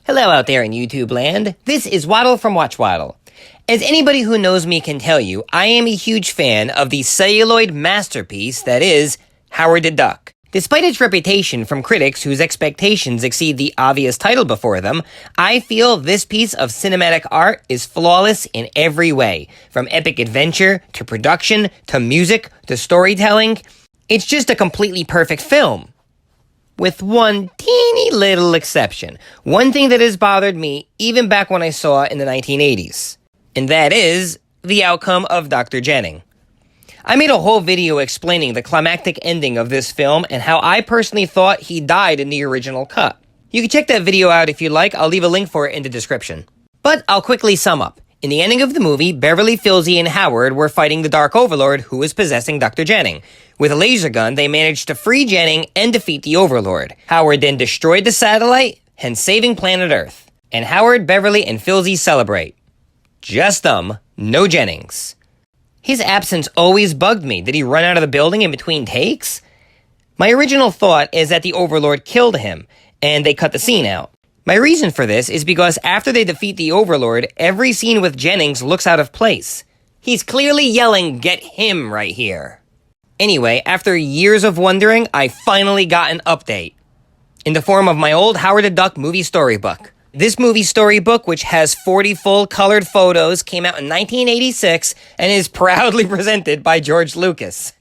Hello out there in YouTube land. This is Waddle from Waddle. As anybody who knows me can tell you, I am a huge fan of the celluloid masterpiece that is Howard the Duck. Despite its reputation from critics whose expectations exceed the obvious title before them, I feel this piece of cinematic art is flawless in every way, from epic adventure to production to music to storytelling. It's just a completely perfect film. With one teeny little exception. One thing that has bothered me even back when I saw it in the 1980s. And that is the outcome of Dr. Jennings. I made a whole video explaining the climactic ending of this film and how I personally thought he died in the original cut. You can check that video out if you'd like. I'll leave a link for it in the description. But I'll quickly sum up. In the ending of the movie, Beverly, Filzy, and Howard were fighting the Dark Overlord who was possessing Dr. Jennings. With a laser gun, they managed to free Jennings and defeat the Overlord. Howard then destroyed the satellite, hence saving planet Earth. And Howard, Beverly, and Filzy celebrate. Just them, no Jennings. His absence always bugged me. Did he run out of the building in between takes? My original thought is that the Overlord killed him, and they cut the scene out. My reason for this is because after they defeat the Overlord, every scene with Jennings looks out of place. He's clearly yelling, "Get him," right here. Anyway, after years of wondering, I finally got an update. In the form of my old Howard the Duck movie storybook. This movie storybook, which has 40 full colored photos, came out in 1986 and is proudly presented by George Lucas.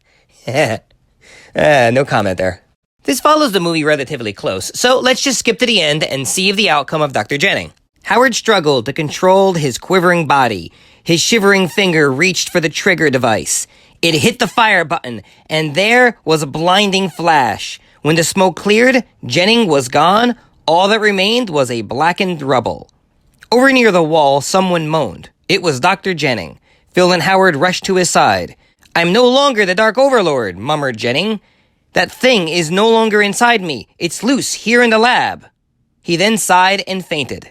No comment there. This follows the movie relatively close, so let's just skip to the end and see the outcome of Dr. Jennings. Howard struggled to control his quivering body. His shivering finger reached for the trigger device. It hit the fire button, and there was a blinding flash. When the smoke cleared, Jennings was gone. All that remained was a blackened rubble. Over near the wall, someone moaned. It was Dr. Jennings. Phil and Howard rushed to his side. "I'm no longer the Dark Overlord," murmured Jennings. "That thing is no longer inside me. It's loose here in the lab." He then sighed and fainted.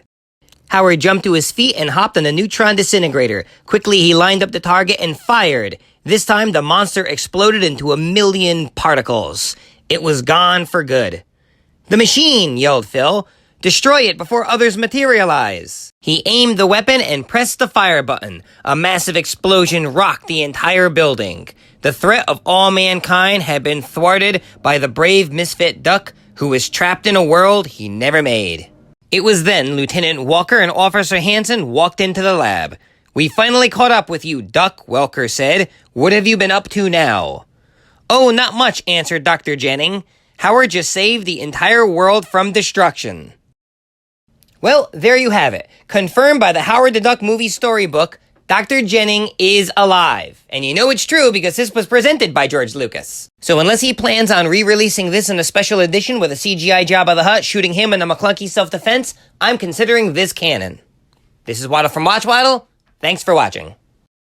Howard jumped to his feet and hopped on the neutron disintegrator. Quickly, he lined up the target and fired. This time, the monster exploded into 1,000,000 particles. It was gone for good. "The machine!" yelled Phil. "Destroy it before others materialize." He aimed the weapon and pressed the fire button. A massive explosion rocked the entire building. The threat of all mankind had been thwarted by the brave misfit duck who was trapped in a world he never made. It was then Lieutenant Walker and Officer Hanson walked into the lab. "We finally caught up with you, Duck," Welker said. "What have you been up to now?" "Oh, not much," answered Dr. Jennings. "Howard just saved the entire world from destruction." Well, there you have it. Confirmed by the Howard the Duck movie storybook, Dr. Jennings is alive. And you know it's true because this was presented by George Lucas. So unless he plans on re-releasing this in a special edition with a CGI Jabba the Hutt shooting him in a McClunky self-defense, I'm considering this canon. This is Waddle from Waddle. Thanks for watching.